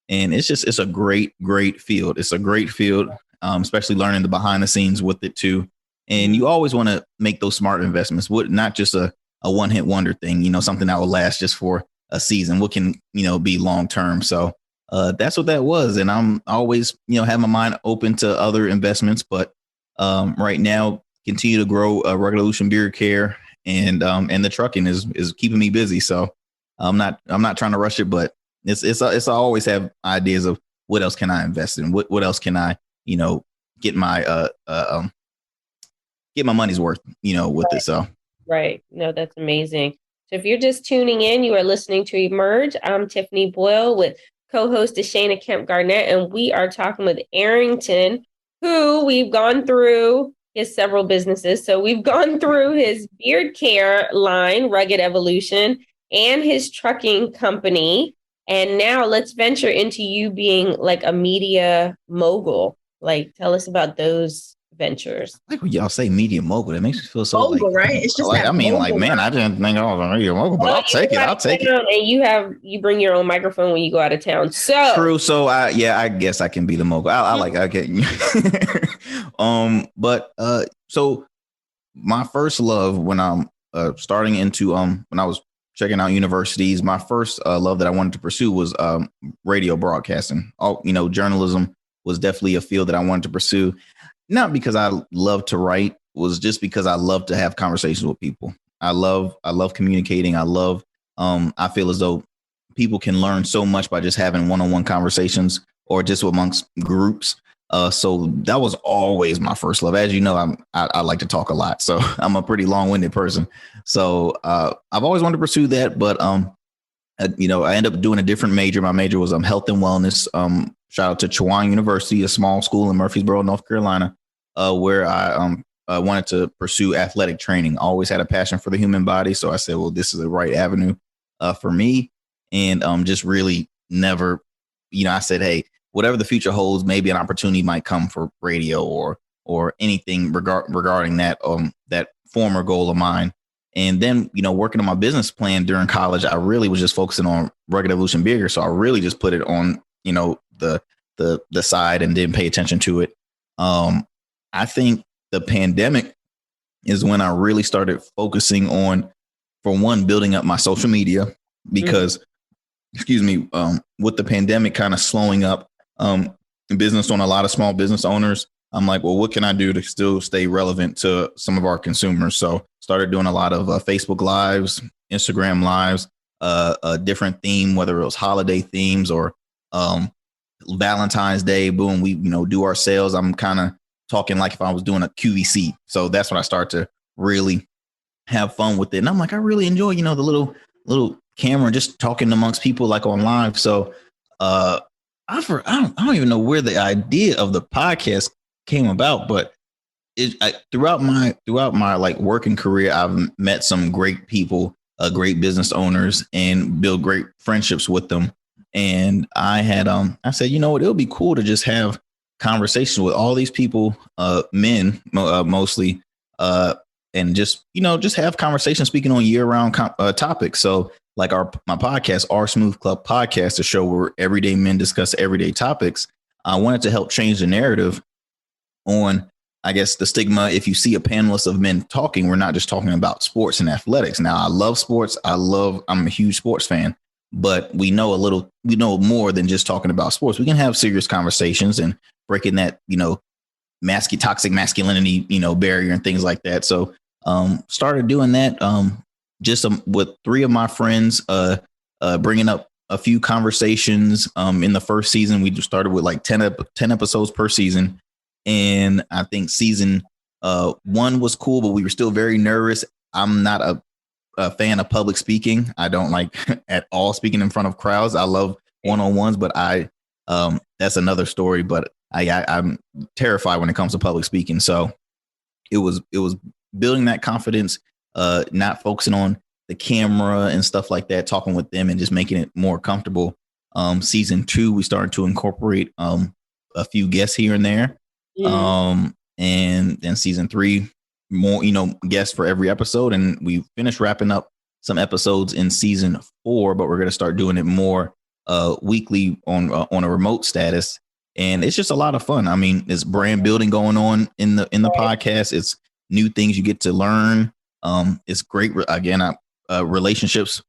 it's a great field. It's a great field, especially learning the behind the scenes with it too. And you always want to make those smart investments, not just a one-hit wonder thing, something that will last just for a season. What can, be long-term. So that's what that was. And I'm always, have my mind open to other investments, but right now continue to grow Rugged Evolution Beard Care and the trucking is keeping me busy. So I'm not trying to rush it, but it's I always have ideas of what else can I invest in? What else can I, get my money's worth, with it. So. Right. No, that's amazing. So if you're just tuning in, you are listening to Emerge. I'm Tiffany Boyle with co-host Deshana Kemp Garnett, and we are talking with Arrington, who we've gone through his several businesses. So we've gone through his beard care line, Rugged Evolution, and his trucking company. And now let's venture into you being like a media mogul. Like, tell us about those ventures. I like when y'all say media mogul. That makes me feel so mogul, right? It's just I mean, mogul, man, I didn't think I was a media mogul, but I'll take it. And you bring your own microphone when you go out of town. So true. So I guess I can be the mogul. I get so my first love when I'm starting into when I was checking out universities, my first love that I wanted to pursue was radio broadcasting. Journalism was definitely a field that I wanted to pursue. Not because I love to write, was just because I love to have conversations with people. I love communicating. I feel as though people can learn so much by just having one-on-one conversations or just amongst groups. So that was always my first love. As you know, I like to talk a lot, so I'm a pretty long-winded person. So I've always wanted to pursue that, but I ended up doing a different major. My major was health and wellness. Shout out to Chowan University, a small school in Murfreesboro, North Carolina, where I wanted to pursue athletic training. I always had a passion for the human body, so I said, well, this is the right avenue for me, and just really never, I said, hey, whatever the future holds, maybe an opportunity might come for radio or anything regarding that former goal of mine. And then, working on my business plan during college, I really was just focusing on Rugged Evolution Beard Care. So I really just put it on, the side and didn't pay attention to it. I think the pandemic is when I really started focusing on, for one, building up my social media because, with the pandemic kind of slowing up business on a lot of small business owners, I'm like, well, what can I do to still stay relevant to some of our consumers? So started doing a lot of Facebook Lives, Instagram Lives, a different theme, whether it was holiday themes or Valentine's Day. Boom, we do our sales. I'm kind of talking like if I was doing a QVC. So that's when I start to really have fun with it. And I'm like, I really enjoy, the little camera, just talking amongst people like on live. So I don't even know where the idea of the podcast came about, but throughout my like working career, I've met some great people, great business owners, and build great friendships with them. And I said, it would be cool to just have conversations with all these people, men mostly, and just have conversations speaking on year-round topics. So like my podcast, our Smooth Club podcast, a show where everyday men discuss everyday topics. I wanted to help change the narrative on, I guess, the stigma. If you see a panelist of men talking, we're not just talking about sports and athletics. Now, I love sports. I'm a huge sports fan, but we know more than just talking about sports. We can have serious conversations and breaking that, toxic masculinity, barrier and things like that. So started doing that just with three of my friends, bringing up a few conversations. In the first season, we just started with like 10 episodes per season. And I think season 1 was cool, but we were still very nervous. I'm not a fan of public speaking. I don't like at all speaking in front of crowds. I love one-on-ones, but that's another story. But I'm terrified when it comes to public speaking. So it was building that confidence, not focusing on the camera and stuff like that, talking with them and just making it more comfortable. Season 2, we started to incorporate a few guests here and there. And then season 3, more, guests for every episode. And we finished wrapping up some episodes in season 4, but we're going to start doing it more weekly on a remote status. And it's just a lot of fun. I mean, it's brand building going on in the podcast. It's new things you get to learn. It's great. Again, relationships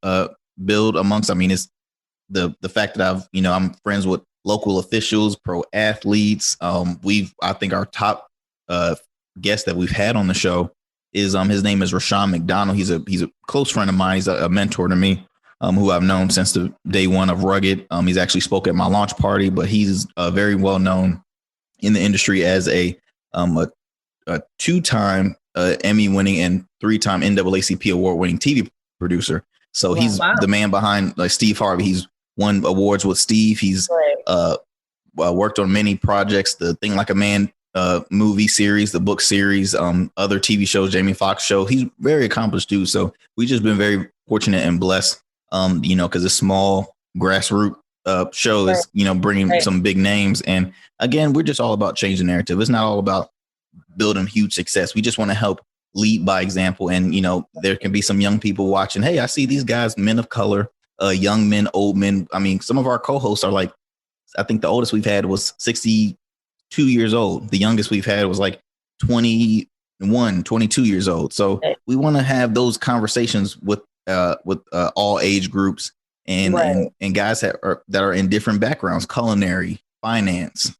build amongst. I mean, it's the fact that I'm friends with local officials, pro athletes. I think our top guest that we've had on the show is his name is Rashawn McDonald. He's a close friend of mine. He's a mentor to me, who I've known since the day one of Rugged. He's actually spoke at my launch party, but he's very well known in the industry as a 2-time Emmy winning and 3-time NAACP award winning TV producer. So he's the man behind Steve Harvey. He's won awards with Steve. He's worked on many projects, the Thing Like a Man movie series, the book series, other TV shows, Jamie Foxx show. He's very accomplished dude. So we just been very fortunate and blessed, because this small grassroots show is, bringing some big names. And again, we're just all about changing the narrative. It's not all about building huge success. We just want to help lead by example. And, there can be some young people watching. Hey, I see these guys, men of color, young men, old men. I mean, some of our co-hosts are I think the oldest we've had was 62 years old. The youngest we've had was 21, 22 years old. So we want to have those conversations with all age groups and guys that are in different backgrounds, culinary, finance,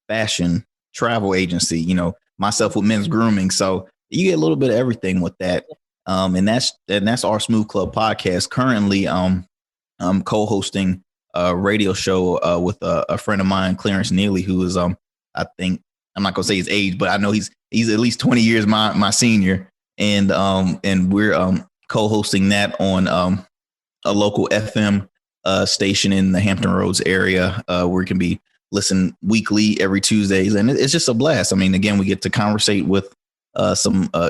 fashion, travel agency, myself with men's grooming. So you get a little bit of everything with that. And that's our Smooth Club podcast. Currently, I'm co-hosting a radio show with a friend of mine, Clarence Neely, who is I think I'm not gonna say his age, but I know he's at least 20 years my senior, and we're co-hosting that on a local FM station in the Hampton Roads area, where it can be listened weekly every Tuesdays, and it's just a blast. I mean, again, we get to conversate with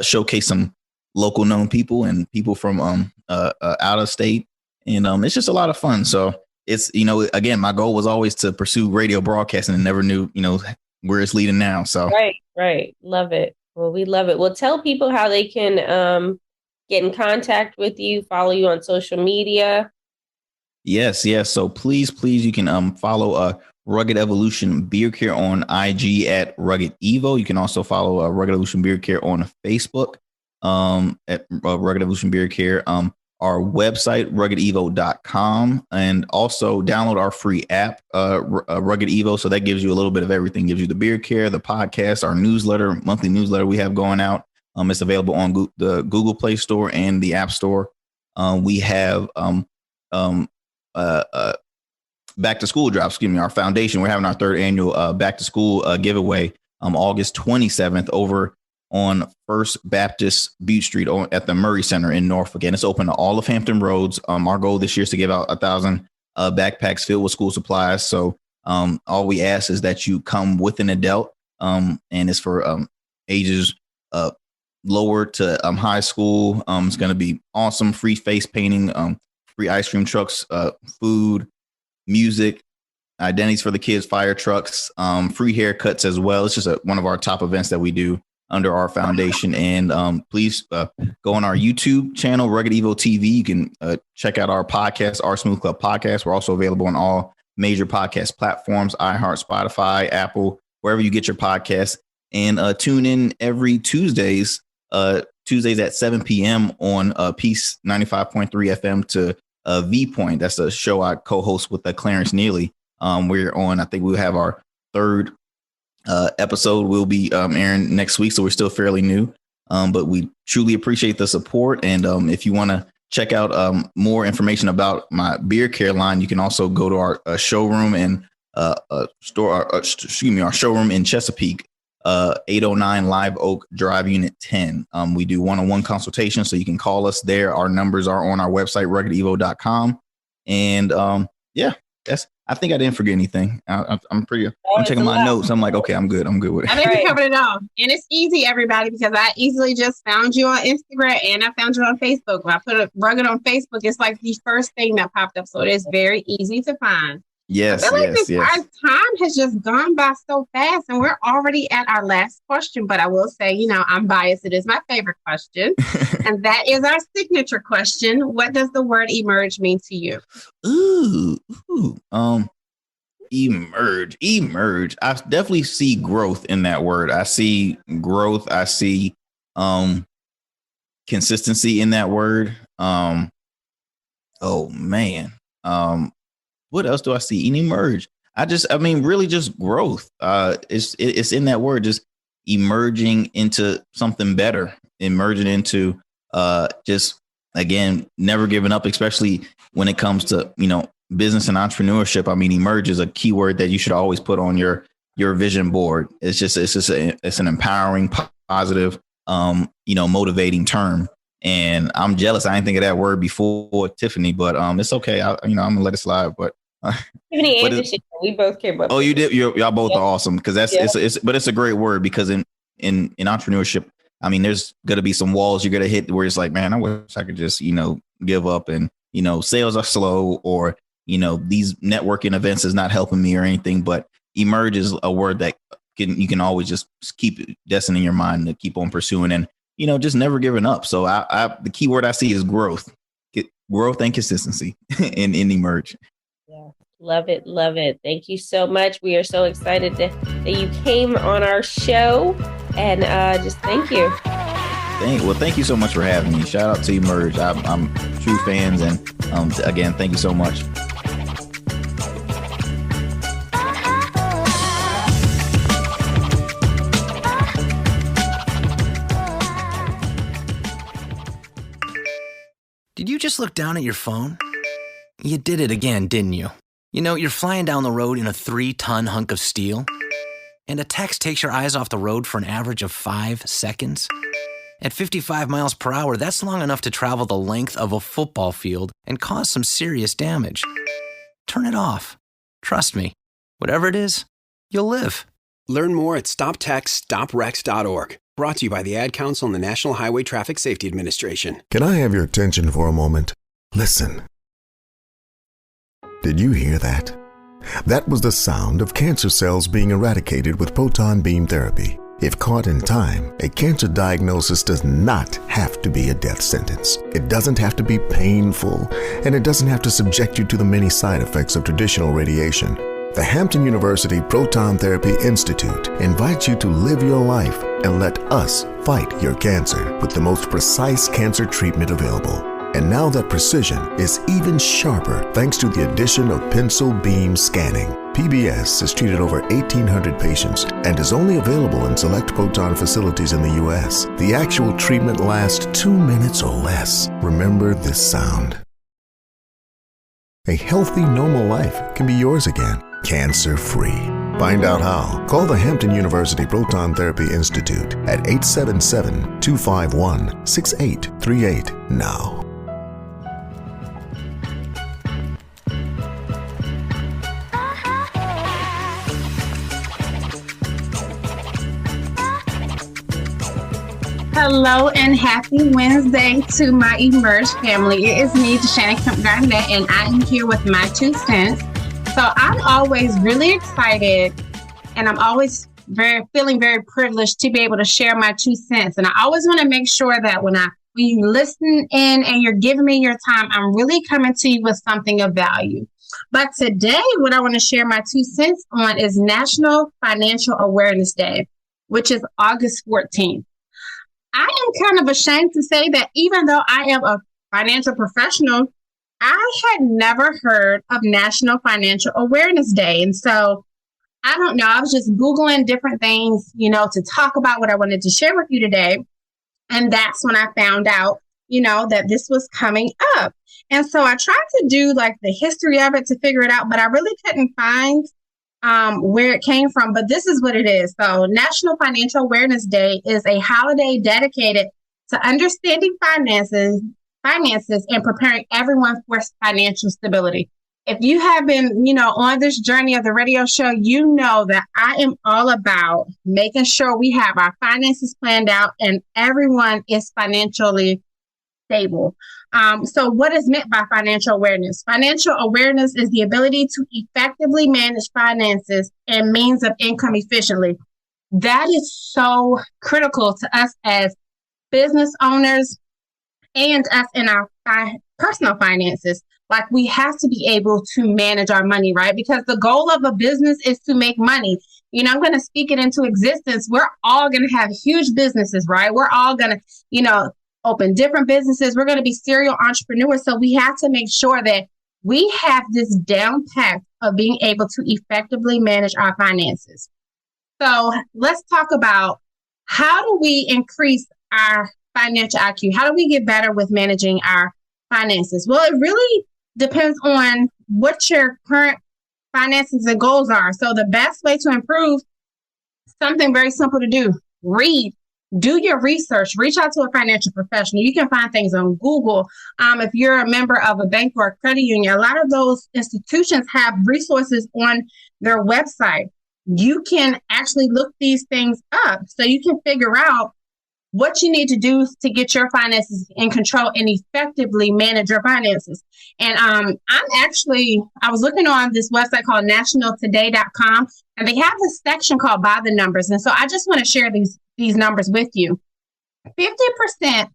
showcase some local known people and people from out of state, and it's just a lot of fun. So it's, again, my goal was always to pursue radio broadcasting and never knew, where it's leading now. So right. Love it. Well, we love it. Well, tell people how they can get in contact with you, follow you on social media. Yes. So please, you can follow Rugged Evolution Beard Care on IG at Rugged Evo. You can also follow Rugged Evolution Beard Care on Facebook at Rugged Evolution Beard Care. Our website, ruggedevo.com, and also download our free app, Rugged Evo. So that gives you a little bit of everything. Gives you the beard care, the podcast, our newsletter, monthly newsletter we have going out. It's available on the Google Play Store and the App Store. We have back to school drops. Our foundation. We're having our 3rd annual back to school giveaway August 27th over on First Baptist Butte Street at the Murray Center in Norfolk. And it's open to all of Hampton Roads. Our goal this year is to give out 1,000 backpacks filled with school supplies. So all we ask is that you come with an adult, and it's for ages lower to high school. It's going to be awesome. Free face painting, free ice cream trucks, food, music, identities for the kids, fire trucks, free haircuts as well. It's just one of our top events that we do under our foundation. And please go on our YouTube channel, Rugged Evo TV. You can check out our podcast, our Smooth Club podcast. We're also available on all major podcast platforms, iHeart, Spotify, Apple, wherever you get your podcasts. And tune in every Tuesdays at 7 p.m. on Peace 95.3 FM to V-Point. That's a show I co-host with Clarence Neely. We're on, I think we'll have our 3rd episode will be airing next week, so we're still fairly new, but we truly appreciate the support. And if you want to check out more information about my beard care line, you can also go to our showroom and our showroom in Chesapeake, 809 Live Oak Drive, Unit 10. We do one-on-one consultation, so you can call us there. Our numbers are on our website, ruggedevo.com. And I think I didn't forget anything. I'm checking my notes. I'm like, okay, I'm good with it. I think we covered it all. And it's easy, everybody, because I easily just found you on Instagram and I found you on Facebook. When I put a Rugged on Facebook, it's like the first thing that popped up. So it is very easy to find. Yes, I feel like yes. our time has just gone by so fast and we're already at our last question. But I will say, I'm biased. It is my favorite question. And that is our signature question. What does the word emerge mean to you? Emerge. I definitely see growth in that word. I see growth. I see consistency in that word. What else do I see in emerge? Really just growth. It's in that word, just emerging into something better, emerging into just, again, never giving up, especially when it comes to, business and entrepreneurship. Emerge is a keyword that you should always put on your vision board. It's an empowering, positive, motivating term. And I'm jealous. I didn't think of that word before, Tiffany, but it's okay. I'm gonna let it slide. But Tiffany and Michelle, we both came up. Oh, you did. Y'all both are awesome, because it's a great word, because in entrepreneurship, there's gonna be some walls you're gonna hit where it's like, man, I wish I could just give up, and sales are slow, or these networking events is not helping me or anything. But emerge is a word that you can always just keep destiny in your mind to keep on pursuing, and just never giving up. So the key word I see is growth and consistency in emerge. Yeah. Love it. Thank you so much. We are so excited that you came on our show, and just thank you. Thank you so much for having me. Shout out to Emerge. I'm true fans, and again, thank you so much. Did you just look down at your phone? You did it again, didn't you? You're flying down the road in a 3-ton hunk of steel, and a text takes your eyes off the road for an average of 5 seconds. At 55 miles per hour, that's long enough to travel the length of a football field and cause some serious damage. Turn it off. Trust me, whatever it is, you'll live. Learn more at stoptextsstopwrecks.org. Brought to you by the Ad Council and the National Highway Traffic Safety Administration. Can I have your attention for a moment? Listen. Did you hear that? That was the sound of cancer cells being eradicated with proton beam therapy. If caught in time, a cancer diagnosis does not have to be a death sentence. It doesn't have to be painful, and it doesn't have to subject you to the many side effects of traditional radiation. The Hampton University Proton Therapy Institute invites you to live your life and let us fight your cancer with the most precise cancer treatment available. And now that precision is even sharper thanks to the addition of pencil beam scanning. PBS has treated over 1,800 patients and is only available in select proton facilities in the U.S. The actual treatment lasts 2 minutes or less. Remember this sound. A healthy, normal life can be yours again, cancer-free. Find out how. Call the Hampton University Proton Therapy Institute at 877-251-6838 now. Hello and happy Wednesday to my Emerge family. It is me, Deshanna Kemp Garnett, and I am here with my 2 cents. So I'm always really excited, and I'm always feeling very privileged to be able to share my 2 cents. And I always want to make sure that when you listen in and you're giving me your time, I'm really coming to you with something of value. But today, what I want to share my 2 cents on is National Financial Awareness Day, which is August 14th. I am kind of ashamed to say that even though I am a financial professional, I had never heard of National Financial Awareness Day. And so, I don't know, I was just Googling different things, to talk about what I wanted to share with you today. And that's when I found out, that this was coming up. And so I tried to do like the history of it to figure it out, but I really couldn't find where it came from, but this is what it is. So National Financial Awareness Day is a holiday dedicated to understanding finances and preparing everyone for financial stability. If you have been, on this journey of the radio show, you know that I am all about making sure we have our finances planned out and everyone is financially stable. So what is meant by financial awareness? Financial awareness is the ability to effectively manage finances and means of income efficiently. That is so critical to us as business owners and us in our personal finances. Like, we have to be able to manage our money, right? Because the goal of a business is to make money. I'm going to speak it into existence. We're all going to have huge businesses, right? We're all going to, open different businesses. We're going to be serial entrepreneurs. So we have to make sure that we have this down pat of being able to effectively manage our finances. So let's talk about, how do we increase our financial IQ? How do we get better with managing our finances? Well, it really depends on what your current finances and goals are. So the best way to improve, something very simple to do: read. Do your research. Reach out to a financial professional. You can find things on Google. If you're a member of a bank or a credit union, a lot of those institutions have resources on their website. You can actually look these things up so you can figure out what you need to do to get your finances in control and effectively manage your finances. And I was looking on this website called nationaltoday.com, and they have this section called By the Numbers. And so I just want to share these numbers with you. 58%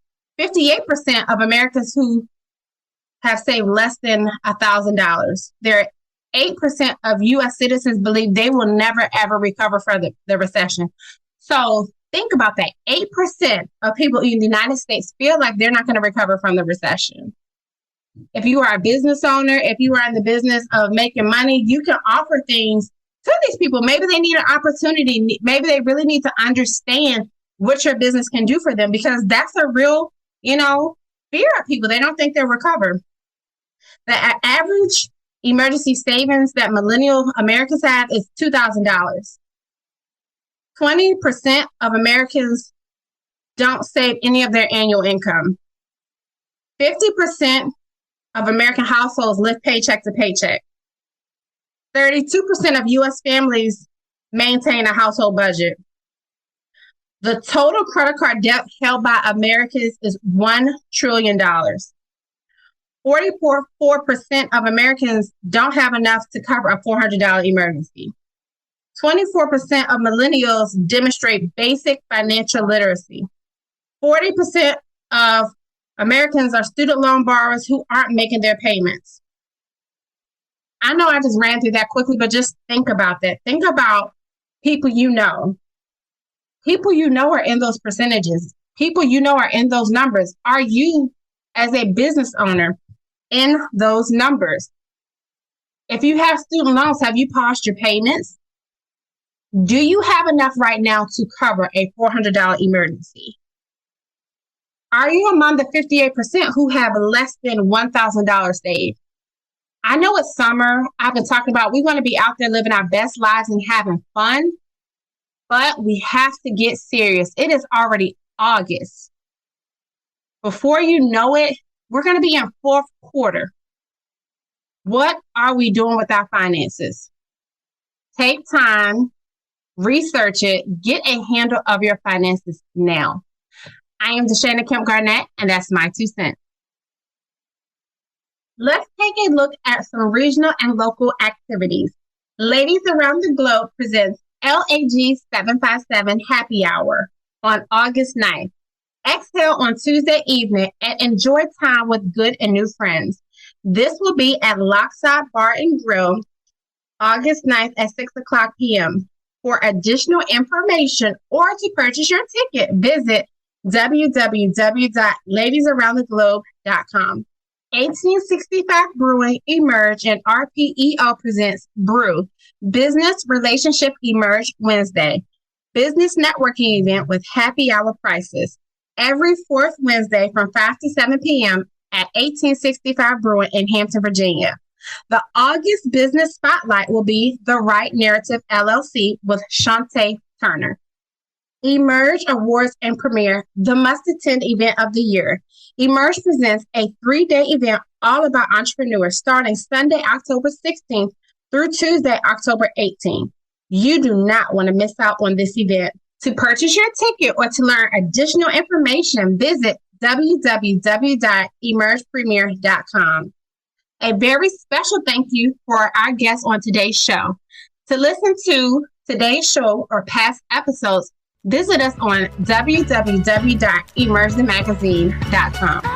of Americans who have saved less than $1,000. There are 8% of U.S. citizens believe they will never, ever recover from the recession. So think about that. 8% of people in the United States feel like they're not going to recover from the recession. If you are a business owner, if you are in the business of making money, you can offer things to these people. Maybe they need an opportunity. Maybe they really need to understand what your business can do for them, because that's a real, fear of people. They don't think they'll recover. The average emergency savings that millennial Americans have is $2,000. 20% of Americans don't save any of their annual income. 50% of American households live paycheck to paycheck. 32% of U.S. families maintain a household budget. The total credit card debt held by Americans is $1 trillion. 44% of Americans don't have enough to cover a $400 emergency. 24% of millennials demonstrate basic financial literacy. 40% of Americans are student loan borrowers who aren't making their payments. I know I just ran through that quickly, but just think about that. Think about people you know. People you know are in those percentages. People you know are in those numbers. Are you, as a business owner, in those numbers? If you have student loans, have you paused your payments? Do you have enough right now to cover a $400 emergency? Are you among the 58% who have less than $1,000 saved? I know it's summer. I've been talking about we want to be out there living our best lives and having fun, but we have to get serious. It is already August. Before you know it, we're going to be in fourth quarter. What are we doing with our finances? Take time, research it, get a handle of your finances now. I am Deshana Kemp Garnett, and that's my 2 cents. Let's take a look at some regional and local activities. Ladies Around the Globe presents LAG 757 Happy Hour on August 9th. Exhale on Tuesday evening and enjoy time with good and new friends. This will be at Lockside Bar and Grill, August 9th at 6 o'clock p.m. For additional information or to purchase your ticket, visit www.ladiesaroundtheglobe.com. 1865 Brewing Emerge and RPEO presents Brew Business Relationship Emerge Wednesday. Business networking event with happy hour prices. Every fourth Wednesday from 5 to 7 p.m. at 1865 Brewing in Hampton, Virginia. The August Business Spotlight will be The Right Narrative LLC with Shantae Turner. Emerge Awards and Premiere, the must-attend event of the year. Emerge presents a 3-day event all about entrepreneurs starting Sunday, October 16th through Tuesday, October 18th. You do not want to miss out on this event. To purchase your ticket or to learn additional information, visit www.emergepremiere.com. A very special thank you for our guests on today's show. To listen to today's show or past episodes, visit us on www.emergethemagazine.com.